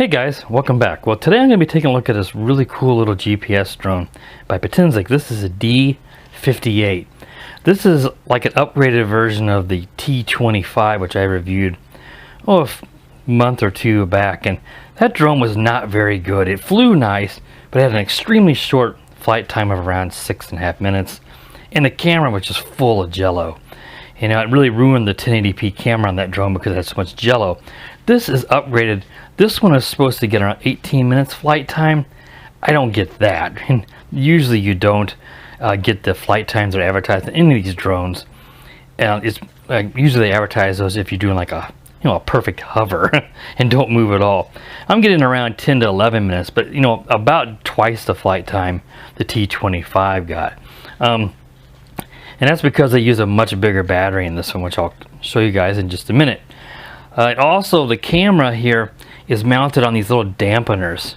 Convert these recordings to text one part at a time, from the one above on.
Hey guys, welcome back. Well, today I'm going to be taking a look at this really cool little GPS drone by Potensic. This is a D58. This is like an upgraded version of the T25, which I reviewed a month or two back, and that drone was not very good. It flew nice, but it had an extremely short flight time of around 6.5 minutes, and the camera was just full of jello. You know, it really ruined the 1080p camera on that drone because it had so much jello. This is upgraded. This one is supposed to get around 18 minutes flight time. I don't get that. And usually you don't get the flight times that are advertised in any of these drones. It's usually they advertise those if you're doing like a perfect hover and don't move at all. I'm getting around 10 to 11 minutes, but about twice the flight time the T25 got. And that's because they use a much bigger battery in this one, which I'll show you guys in just a minute. Also, the camera here is mounted on these little dampeners,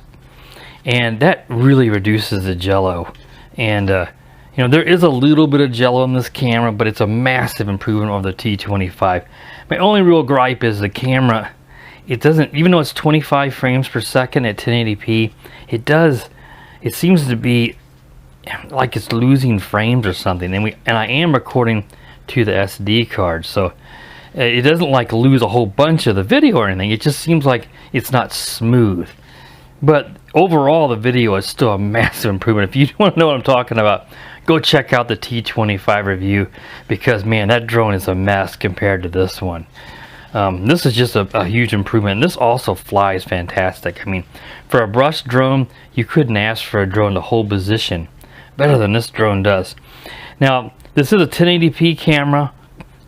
and that really reduces the jello. And there is a little bit of jello in this camera, but it's a massive improvement over the T25. My only real gripe is the camera. It doesn't, even though it's 25 frames per second at 1080p, it seems to be like it's losing frames or something. And I am recording to the SD card, so it doesn't like lose a whole bunch of the video or anything. It just seems like it's not smooth. But overall, the video is still a massive improvement. If you want to know what I'm talking about, go check out the T25 review, because man, that drone is a mess compared to this one. This is just a huge improvement. And this also flies fantastic. I mean, for a brush drone, you couldn't ask for a drone to hold position better than this drone does. Now, this is a 1080p camera,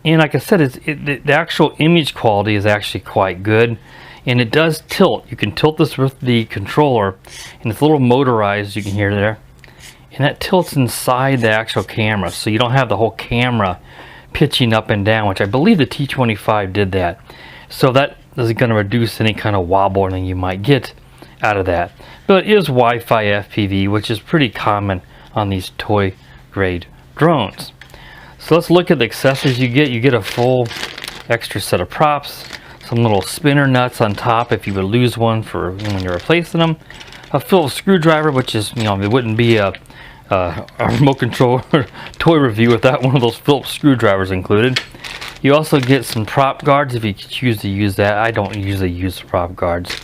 and like I said, the actual image quality is actually quite good, and it does tilt. You can tilt this with the controller, and it's a little motorized, you can hear there, and that tilts inside the actual camera, so you don't have the whole camera pitching up and down, which I believe the T25 did that. So that is going to reduce any kind of wobbling you might get out of that. But it is Wi-Fi FPV, which is pretty common on these toy grade drones. So let's look at the accessories you get. You get a full extra set of props, some little spinner nuts on top if you would lose one for when you're replacing them, a Phillips screwdriver, which is, it wouldn't be a remote control toy review without one of those Phillips screwdrivers included. You also get some prop guards if you choose to use that. I don't usually use prop guards.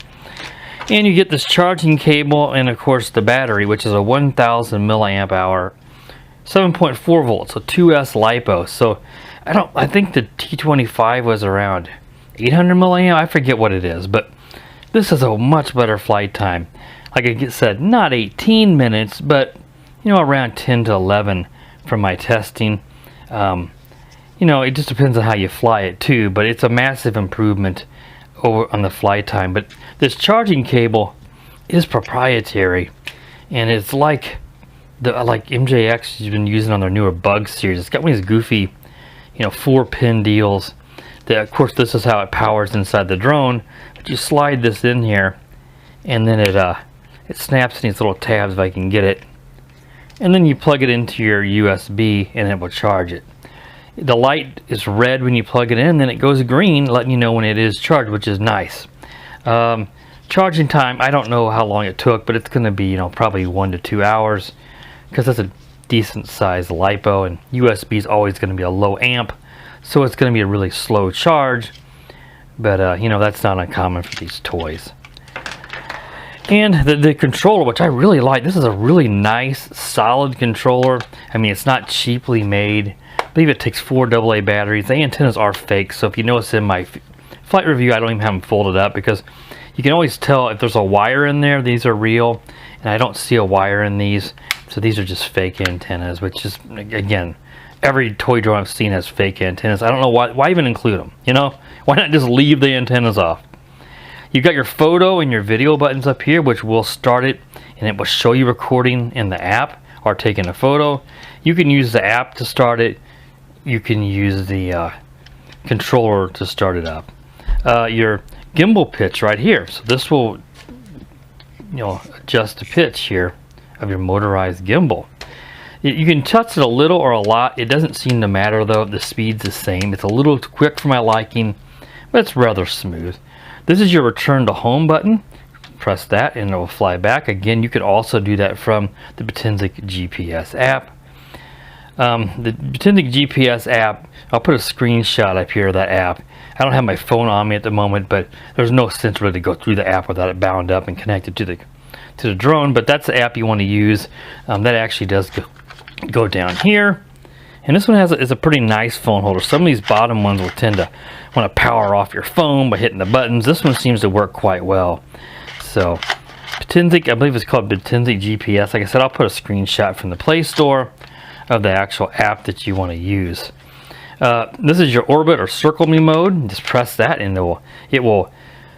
And you get this charging cable, and of course the battery, which is a 1000 milliamp hour 7.4 volts, so 2S LiPo. So I think the T25 was around 800 milliamp. I forget what it is, but this is a much better flight time. Like I said, not 18 minutes, but around 10 to 11 from my testing. It just depends on how you fly it too, but it's a massive improvement over on the flight time. But this charging cable is proprietary, and it's like MJX has been using on their newer Bug series. It's got one of these goofy 4-pin deals that, of course, this is how it powers inside the drone. But you slide this in here, and then it snaps in these little tabs if I can get it, and then you plug it into your USB and it will charge it. The light is red when you plug it in, then it goes green, letting you know when it is charged, which is nice. Charging time, I don't know how long it took, but it's going to be probably 1 to 2 hours, because that's a decent sized LiPo, and USB is always going to be a low amp, so it's going to be a really slow charge. But that's not uncommon for these toys. And the controller, which I really like, this is a really nice solid controller. I mean, it's not cheaply made. I believe it takes 4 AA batteries. The antennas are fake, so if you notice in my flight review, I don't even have them folded up, because you can always tell if there's a wire in there. These are real, and I don't see a wire in these, so these are just fake antennas, which is, again, every toy drone I've seen has fake antennas. I don't know why even include them, Why not just leave the antennas off? You've got your photo and your video buttons up here, which will start it, and it will show you recording in the app or taking a photo. You can use the app to start it. You can use the controller to start it up. Your gimbal pitch right here. So this will adjust the pitch here of your motorized gimbal. You can touch it a little or a lot. It doesn't seem to matter though. The speed's the same. It's a little quick for my liking, but it's rather smooth. This is your return to home button. press that and it will fly back. Again, you could also do that from the Potensic GPS app. The Potensic GPS app, I'll put a screenshot up here of that app. I don't have my phone on me at the moment, but there's no sense really to go through the app without it bound up and connected to the drone. But that's the app you want to use. That actually does go down here. And this one is a pretty nice phone holder. Some of these bottom ones will tend to want to power off your phone by hitting the buttons. This one seems to work quite well. So Potensic, I believe it's called Potensic GPS. Like I said, I'll put a screenshot from the Play Store of the actual app that you want to use. This is your orbit or circle me mode. Just press that and it will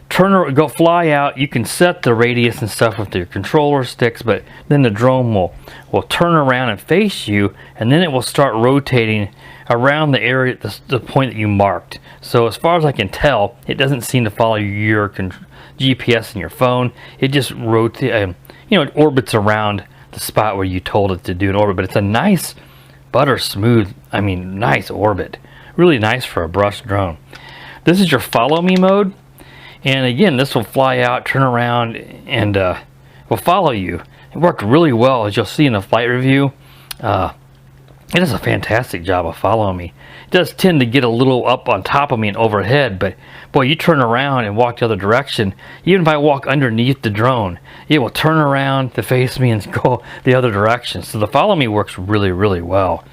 go fly out. You can set the radius and stuff with your controller sticks, but then the drone will turn around and face you, and then it will start rotating around the area, the point that you marked. So as far as I can tell, it doesn't seem to follow your GPS in your phone. It just rotates, it orbits around the spot where you told it to do an orbit. But it's a nice butter smooth, nice orbit. Really nice for a brush drone. This is your follow me mode. And again, this will fly out, turn around, and will follow you. It worked really well, as you'll see in the flight review. It does a fantastic job of following me. It does tend to get a little up on top of me and overhead, but boy, you turn around and walk the other direction. Even if I walk underneath the drone, it will turn around to face me and go the other direction. So the follow me works really, really well.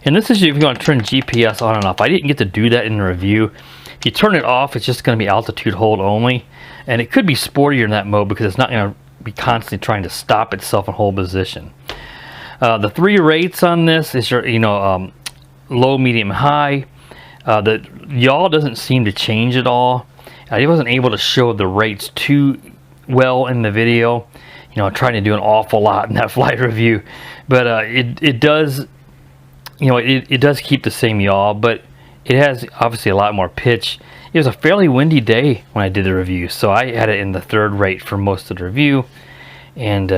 And this is if you want to turn GPS on and off. I didn't get to do that in the review. If you turn it off, it's just going to be altitude hold only. And it could be sportier in that mode because it's not going to be constantly trying to stop itself and hold position. The 3 rates on this is your, low, medium, high. The yaw doesn't seem to change at all. I wasn't able to show the rates too well in the video. Trying to do an awful lot in that flight review. But it does, it does keep the same yaw, but it has obviously a lot more pitch. It was a fairly windy day when I did the review, so I had it in the 3rd rate for most of the review, and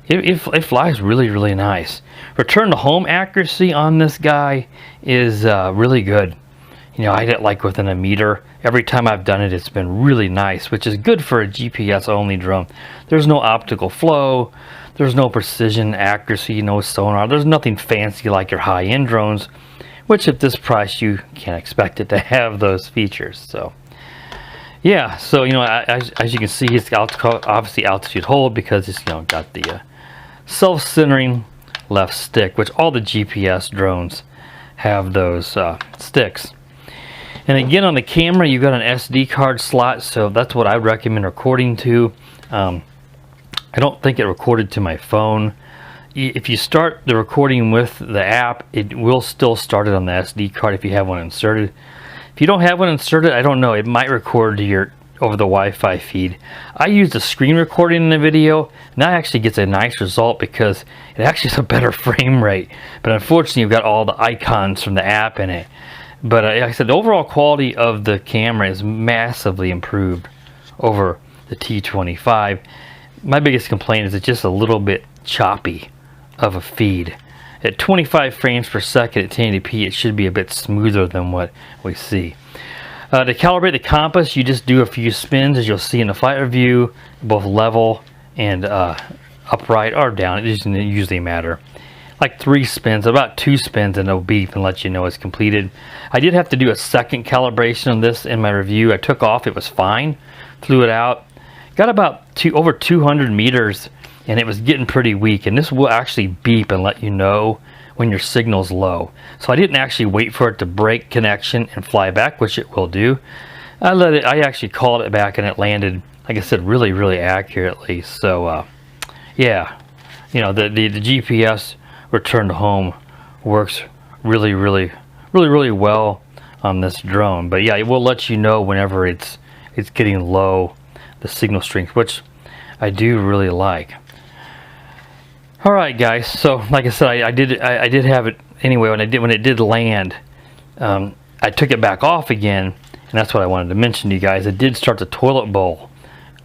it flies really, really nice. Return to home accuracy on this guy is really good. I hit it like within a meter. Every time I've done it, it's been really nice, which is good for a GPS only drone. There's no optical flow, there's no precision accuracy, no sonar. There's nothing fancy like your high-end drones, which at this price you can't expect it to have those features. So yeah, so as you can see, it's obviously altitude hold because it's got the self-centering left stick, which all the GPS drones have those sticks. And again, on the camera, you've got an SD card slot, so that's what I recommend recording to. I don't think it recorded to my phone. If you start the recording with the app, it will still start it on the SD card if you have one inserted. If you don't have one inserted, I don't know, it might record to your over the Wi-Fi feed. I used a screen recording in the video, and that actually gets a nice result because it actually has a better frame rate. But unfortunately, you've got all the icons from the app in it. But like I said, the overall quality of the camera is massively improved over the T25. My biggest complaint is it's just a little bit choppy of a feed. At 25 frames per second at 1080p, it should be a bit smoother than what we see. To calibrate the compass, you just do a few spins, as you'll see in the flight review, both level and upright or down. It doesn't usually matter. Like 3 spins, about 2 spins, and it'll beep and let you know it's completed. I did have to do a second calibration on this in my review. I took off, it was fine, flew it out, got about over 200 meters, and it was getting pretty weak. And this will actually beep and let you know when your signal's low. So I didn't actually wait for it to break connection and fly back, which it will do. I actually called it back and it landed, like I said, really, really accurately. So yeah, the GPS return to home works really, really, really, really well on this drone. But yeah, it will let you know whenever it's getting low, the signal strength, which I do really like. All right, guys. So, like I said, I did have it anyway. When it did land, I took it back off again, and that's what I wanted to mention to you guys. It did start the toilet bowl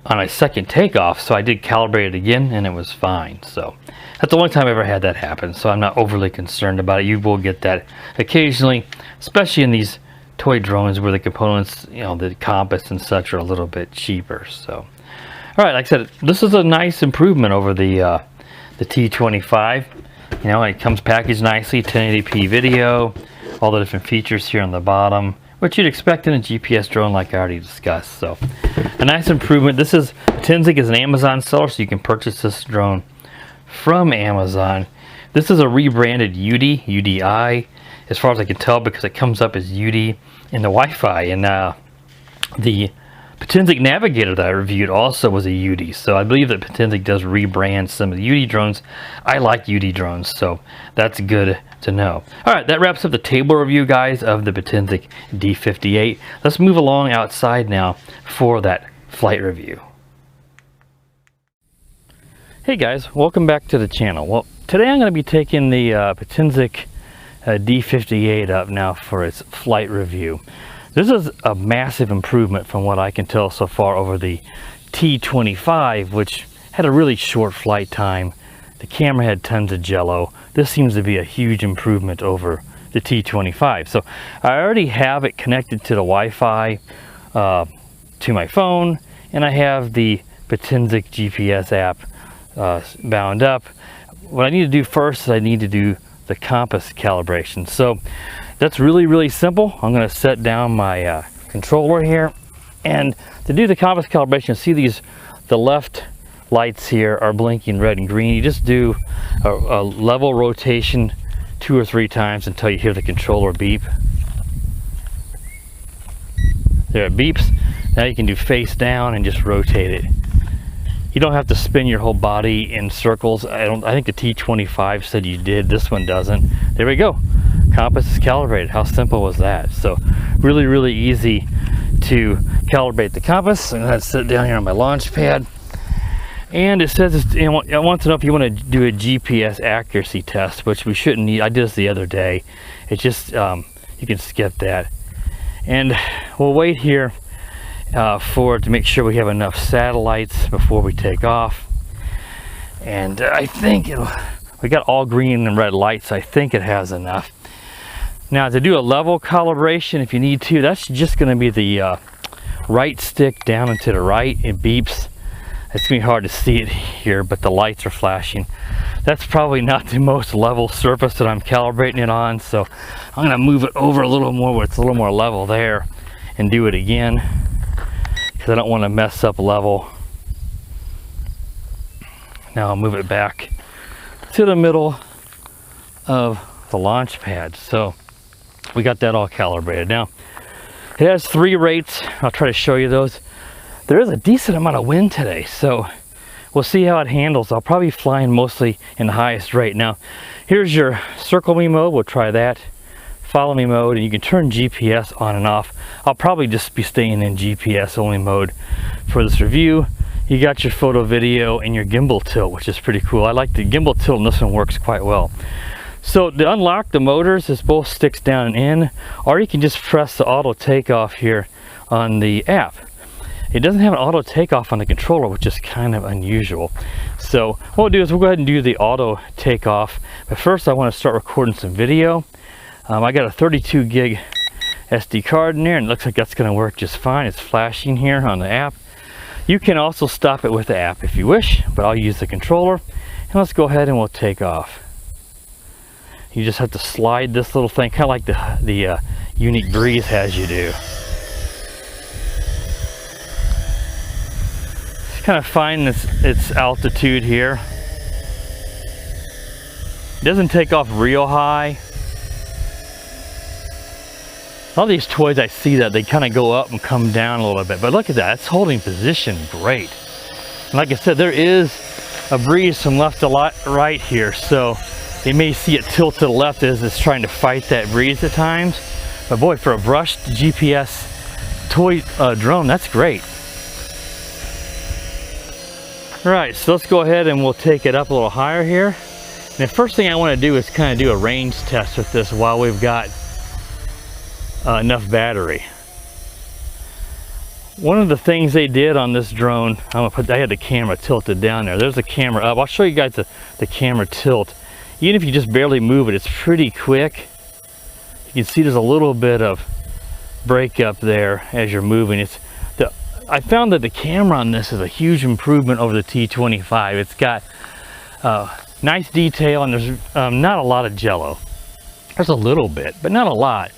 on a second takeoff, so I did calibrate it again, and it was fine. So that's the only time I ever had that happen. So I'm not overly concerned about it. You will get that occasionally, especially in these toy drones where the components, the compass and such, are a little bit cheaper. So. All right, like I said, this is a nice improvement over the T25. You know, it comes packaged nicely, 1080p video, all the different features here on the bottom, what you'd expect in a GPS drone like I already discussed. So a nice improvement. This is, Potensic is an Amazon seller, so you can purchase this drone from Amazon. This is a rebranded UDI, as far as I can tell, because it comes up as UD in the Wi-Fi. And the Potensic Navigator that I reviewed also was a UD, so I believe that Potensic does rebrand some of the UD drones. I like UD drones, so that's good to know. Alright, that wraps up the table review, guys, of the Potensic D58. Let's move along outside now for that flight review. Hey guys, welcome back to the channel. Well, today I'm going to be taking the Potensic D58 up now for its flight review. This is a massive improvement from what I can tell so far over the T25, which had a really short flight time. The camera had tons of jello. This seems to be a huge improvement over the T25. So I already have it connected to the Wi-Fi to my phone, and I have the Potensic GPS app bound up. What I need to do first is I need to do the compass calibration. So that's really simple. I'm going to set down my controller here, and to do the compass calibration, see the left lights here are blinking red and green. You just do a level rotation 2 or 3 times until you hear the controller beep. There it beeps. Now you can do face down and just rotate it. You don't have to spin your whole body in circles. I think the T25 said you did. This one doesn't. There we go. Compass is calibrated. How simple was that? So really easy to calibrate the compass. I'm going to sit down here on my launch pad, and it says I want to know if you want to do a GPS accuracy test, which we shouldn't need. I did this the other day. It's just you can skip that, and we'll wait here for it to make sure we have enough satellites before we take off. And I think we got all green and red lights. I think it has enough. Now to do a level calibration, if you need to, that's just going to be the right stick down and to the right. It beeps. It's going to be hard to see it here, but the lights are flashing. That's probably not the most level surface that I'm calibrating it on, so I'm going to move it over a little more where it's a little more level there and do it again, because I don't want to mess up level. Now I'll move it back to the middle of the launch pad. So we got that all calibrated. Now it has 3 rates. I'll try to show you those. There is a decent amount of wind today, so we'll see how it handles. I'll probably be flying mostly in the highest rate. Now here's your circle me mode. We'll try that. Follow me mode, and you can turn GPS on and off. I'll probably just be staying in GPS only mode for this review. You got your photo, video, and your gimbal tilt, which is pretty cool. I like the gimbal tilt, and this one works quite well. So to unlock the motors, it's both sticks down and in, or you can just press the auto takeoff here on the app. It doesn't have an auto takeoff on the controller, which is kind of unusual. So what we'll do is we'll go ahead and do the auto takeoff. But first I want to start recording some video. I got a 32 gig SD card in there, and it looks like that's going to work just fine. It's flashing here on the app. You can also stop it with the app if you wish, but I'll use the controller. And let's go ahead and we'll take off. You just have to slide this little thing, kind of like the Unique Breeze has you do. Just kind of find its altitude here. It doesn't take off real high. All these toys, I see that they kind of go up and come down a little bit, but look at that, it's holding position great. And like I said, there is a breeze from left to right here, so you may see it tilt to the left as it's trying to fight that breeze at times. But boy, for a brushed GPS toy drone, that's great. All right, so let's go ahead and we'll take it up a little higher here. And the first thing I want to do is kind of do a range test with this while we've got enough battery. One of the things they did on this drone, I had the camera tilted down there. There's the camera up. I'll show you guys the camera tilt. Even if you just barely move it, it's pretty quick. You can see there's a little bit of break up there as you're moving. It's I found that the camera on this is a huge improvement over the T25. It's got nice detail, and there's not a lot of jello. There's a little bit, but not a lot.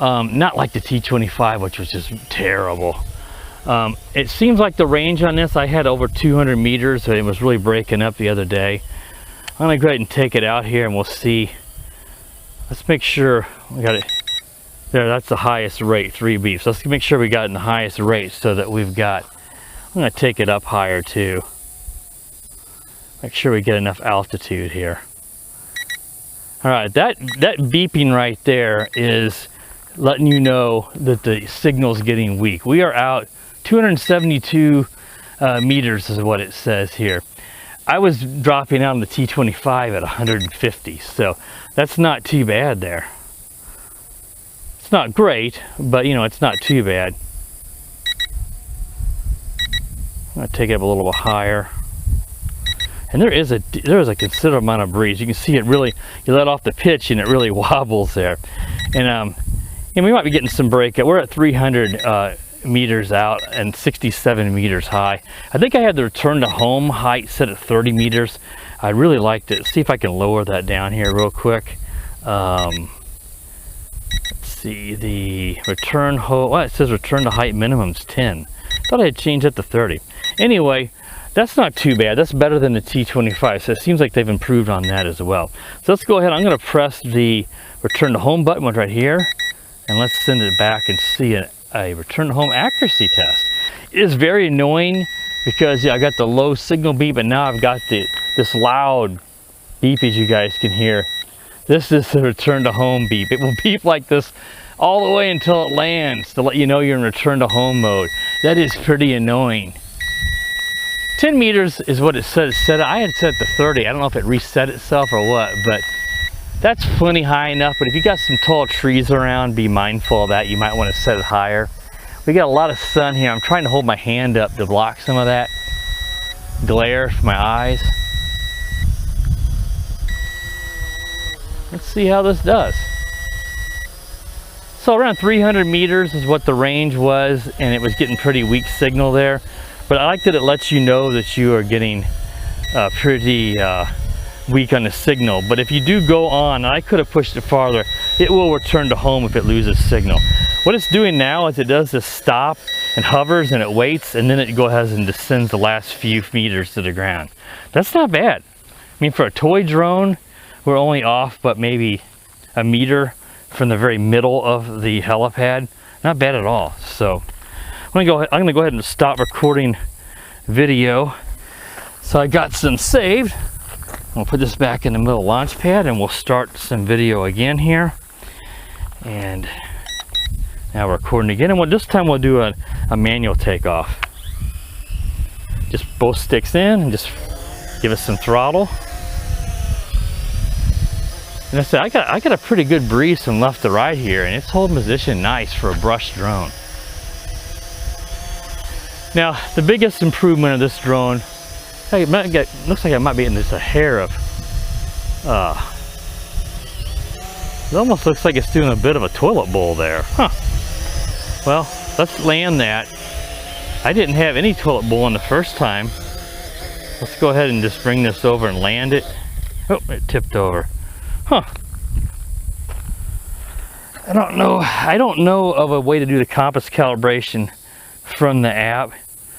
Not like the T25, which was just terrible. It seems like the range on this, I had over 200 meters, so it was really breaking up the other day. I'm gonna go ahead and take it out here and we'll see. Let's make sure we got it. There, that's the highest rate, 3 beeps. So let's make sure we got it in the highest rate so that we've got, I'm gonna take it up higher too. Make sure we get enough altitude here. All right, that beeping right there is letting you know that the signal's getting weak. We are out 272 meters is what it says here. I was dropping out on the T25 at 150, so that's not too bad there. It's not great, but you know, it's not too bad. I'm gonna take it up a little bit higher. And there is a considerable amount of breeze. You can see it really, you let off the pitch and it really wobbles there. And we might be getting some breakup. We're at 300 meters out and 67 meters high. I think I had the return to home height set at 30 meters. I really liked it. See if I can lower that down here real quick. Let's see, the return home, well, it says return to height minimum's 10. Thought I had changed that to 30. Anyway, that's not too bad. That's better than the T25, so it seems like they've improved on that as well. So let's go ahead. I'm going to press the return to home button right here, and let's send it back and see a return to home accuracy test. It is very annoying because I got the low signal beep, and now I've got this loud beep, as you guys can hear. This is the return to home beep. It will beep like this all the way until it lands to let you know you're in return to home mode. That is pretty annoying. 10 meters is what it says set. I had set to 30. I don't know if it reset itself or what, but that's plenty high enough. But if you got some tall trees around, be mindful of that. You might want to set it higher. We got a lot of sun here. I'm trying to hold my hand up to block some of that glare from my eyes. Let's see how this does. So around 300 meters is what the range was, and it was getting pretty weak signal there. But I like that it lets you know that you are getting pretty weak on the signal. But if you do go on, and I could have pushed it farther, it will return to home if it loses signal. What it's doing now is it does this stop and hovers and it waits, and then it goes ahead and descends the last few meters to the ground. That's not bad. I mean, for a toy drone, we're only off but maybe a meter from the very middle of the helipad. Not bad at all. So I'm gonna go ahead and stop recording video. So I got some saved. We'll put this back in the middle launch pad and we'll start some video again here. And now we're recording again, and this time we'll do a manual takeoff. Just both sticks in and just give us some throttle. And I said, I got a pretty good breeze from left to right here, and it's holding position nice for a brush drone. Now, the biggest improvement of this drone, looks like I might be getting just a hair of, it almost looks like it's doing a bit of a toilet bowl there. Huh. Well, let's land that. I didn't have any toilet bowl in the first time. Let's go ahead and just bring this over and land it. Oh, it tipped over. Huh. I don't know of a way to do the compass calibration from the app,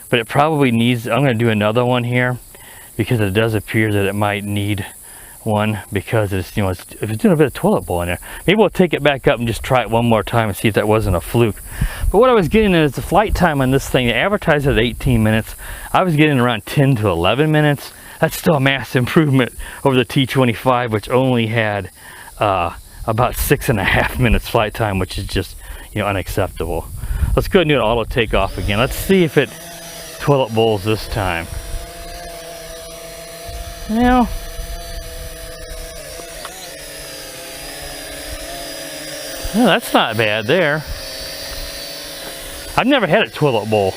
but it probably needs, I'm going to do another one here because it does appear that it might need one because it's, if it's doing a bit of toilet bowl in there. Maybe we'll take it back up and just try it one more time and see if that wasn't a fluke. But what I was getting is the flight time on this thing. They advertised it at 18 minutes. I was getting around 10 to 11 minutes. That's still a massive improvement over the T25, which only had about 6.5 minutes flight time, which is just unacceptable. Let's go ahead and do an auto takeoff again. Let's see if it toilet bowls this time. Now, no, that's not bad there. I've never had a toilet bowl,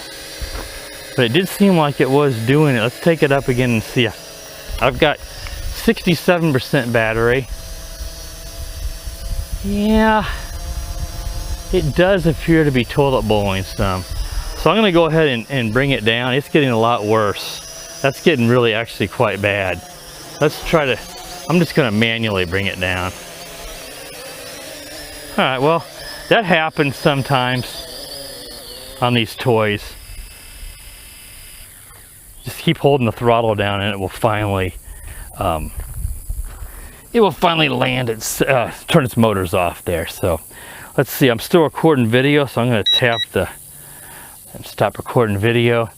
but it did seem like it was doing it. Let's take it up again and see. I've got 67% battery. Yeah, it does appear to be toilet bowling some. So I'm going to go ahead and bring it down. It's getting a lot worse. That's getting really actually quite bad. Let's try to, I'm just going to manually bring it down. Alright, well, that happens sometimes on these toys. Just keep holding the throttle down and it will finally land its turn its motors off there. So let's see, I'm still recording video, so I'm going to tap the and stop recording video.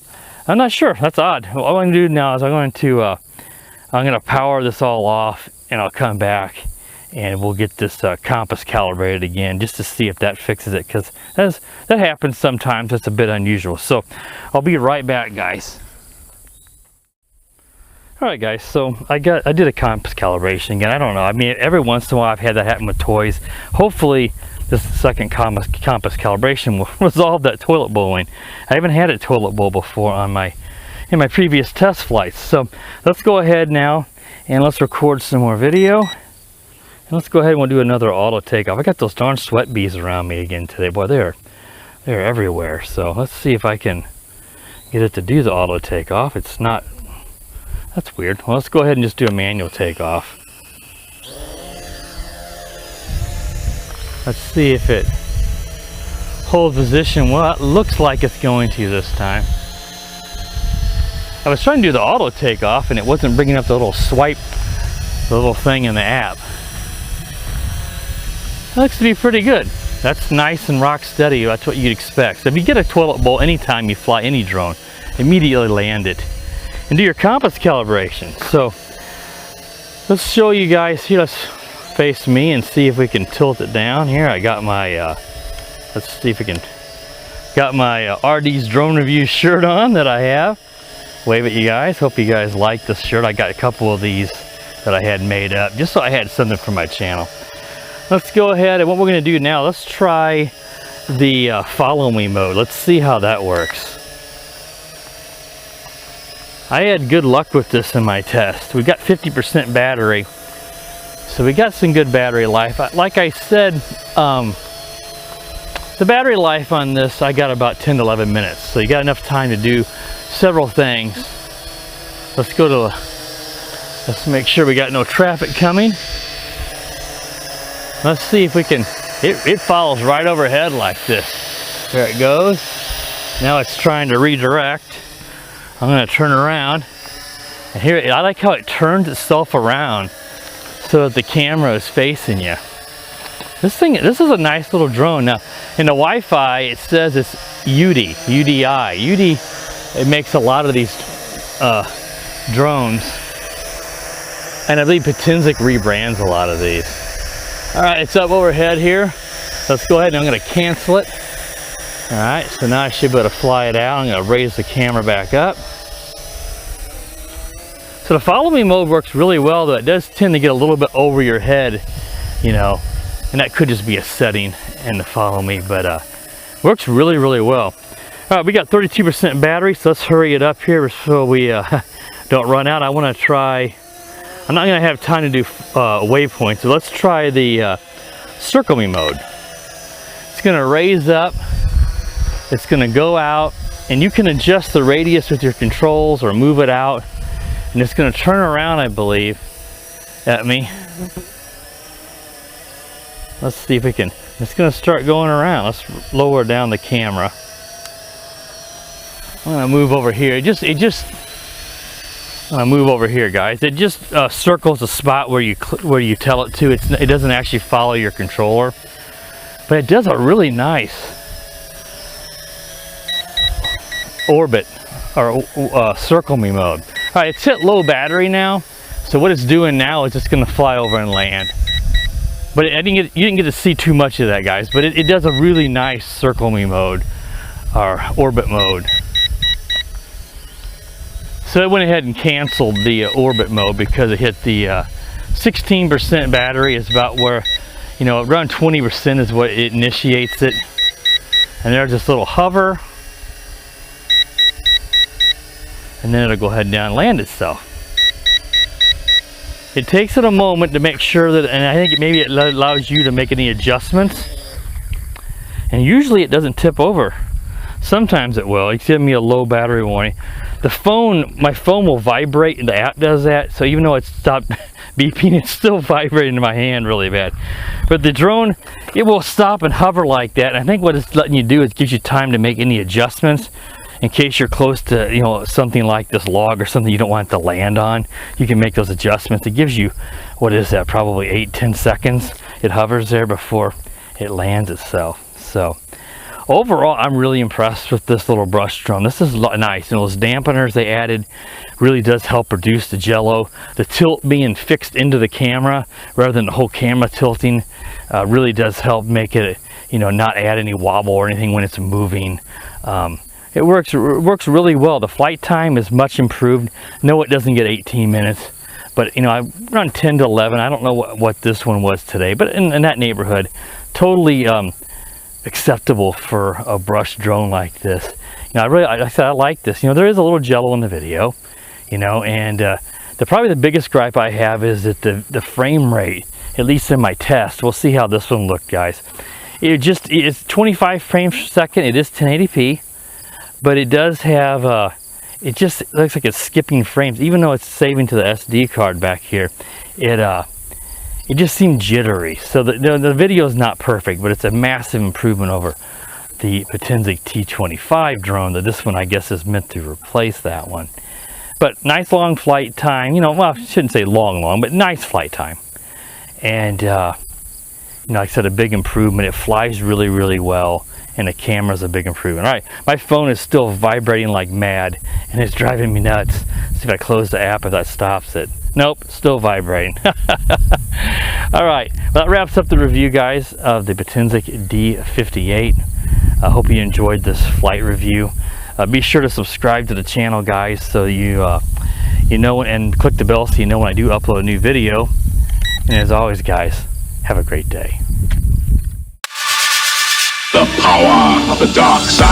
I'm not sure, that's odd. What I'm going to do now is I'm going to power this all off, and I'll come back and we'll get this compass calibrated again just to see if that fixes it, because that happens sometimes. It's a bit unusual. So I'll be right back, guys. Alright guys, so I did a compass calibration again. I don't know, I mean, every once in a while I've had that happen with toys. Hopefully this second compass calibration will resolve that toilet bowling. I haven't had a toilet bowl before in my previous test flights. So let's go ahead now and let's record some more video. And let's go ahead and we'll do another auto takeoff. I got those darn sweat bees around me again today. Boy, they're everywhere. So let's see if I can get it to do the auto takeoff. It's not. That's weird. Well, let's go ahead and just do a manual takeoff. Let's see if it holds position. Well, it looks like it's going to this time. I was trying to do the auto takeoff and it wasn't bringing up the little swipe, the little thing in the app. It looks to be pretty good. That's nice and rock steady. That's what you'd expect. So if you get a toilet bowl anytime you fly any drone, immediately land it and do your compass calibration. So let's show you guys here. Let's face me and see if we can tilt it down here. I got my let's see if we can, got my RD's drone review shirt on that I have. Wave at you guys. Hope you guys like this shirt. I got a couple of these that I had made up just so I had something for my channel. Let's go ahead, and what we're going to do now, let's try the follow me mode. Let's see how that works. I had good luck with this in my test. We got 50% battery, so we got some good battery life. Like I said, the battery life on this, I got about 10 to 11 minutes, so you got enough time to do several things. Let's go to, let's make sure we got no traffic coming. Let's see if we can, it follows right overhead like this. There it goes. Now it's trying to redirect. I'm going to turn around. And here, I like how it turns itself around so that the camera is facing you. This is a nice little drone. Now, in the Wi-Fi, it says it's UDI. UDI, it makes a lot of these drones. And I believe Potensic rebrands a lot of these. All right, it's up overhead here. Let's go ahead and I'm going to cancel it. All right, so now I should be able to fly it out. I'm going to raise the camera back up. So the follow me mode works really well, though it does tend to get a little bit over your head, you know, and that could just be a setting in the follow me, but works really, really well. All right, we got 32% battery, so let's hurry it up here so we don't run out. I want to try, I'm not going to have time to do waypoints, so let's try the circle me mode. It's going to raise up, it's going to go out, and you can adjust the radius with your controls or move it out, and it's going to turn around, I believe, at me. Let's see if we can, it's going to start going around. Let's lower down the camera. I'm going to move over here. I'm going to move over here, guys. It just circles the spot where you tell it to. It doesn't actually follow your controller, but it does a really nice orbit or circle me mode. All right, it's hit low battery now, so what it's doing now is it's going to fly over and land. But you didn't get to see too much of that, guys. But it does a really nice circle me mode or orbit mode. So it went ahead and canceled the orbit mode because it hit the 16% battery is about where, you know, around 20% is what it initiates it. And there's this little hover. And then it'll go ahead and down and land itself. It takes it a moment to make sure that, and I think maybe it allows you to make any adjustments. And usually it doesn't tip over. sometimes it will. It's giving me a low battery warning. The phone, my phone will vibrate, and the app does that. So even though it's stopped beeping, it's still vibrating in my hand really bad. But the drone, it will stop and hover like that. And I think what it's letting you do is gives you time to make any adjustments in case you're close to, you know, something like this log or something you don't want it to land on. You can make those adjustments. It gives you, what is that, probably 8-10 seconds it hovers there before it lands itself. So overall, I'm really impressed with this little brush drone. This is nice, and those dampeners they added really does help reduce the jello. The tilt being fixed into the camera rather than the whole camera tilting really does help make it, you know, not add any wobble or anything when it's moving. It works really well. The flight time is much improved. No, it doesn't get 18 minutes, but you know, I run 10 to 11. I don't know what this one was today, but in that neighborhood, totally acceptable for a brush drone like this. You know, I said I like this. You know, there is a little jello in the video, you know, and probably the biggest gripe I have is that the frame rate, at least in my test, we'll see how this one looked, guys. It's 25 frames per second. It is 1080p. But it does have, it just looks like it's skipping frames, even though it's saving to the SD card back here. It just seemed jittery. So the video is not perfect, but it's a massive improvement over the Potensic D58 drone. That this one, I guess, is meant to replace that one. But nice long flight time. You know, well, I shouldn't say long, but nice flight time. And you know, like I said, a big improvement. It flies really, really well. And the camera's a big improvement. All right, my phone is still vibrating like mad, and it's driving me nuts. See if I close the app, if that stops it. Nope, still vibrating. All right, well, that wraps up the review, guys, of the Potensic D58. I hope you enjoyed this flight review. Be sure to subscribe to the channel, guys, so you know, and click the bell so you know when I do upload a new video. And as always, guys, have a great day. The power of the dark side.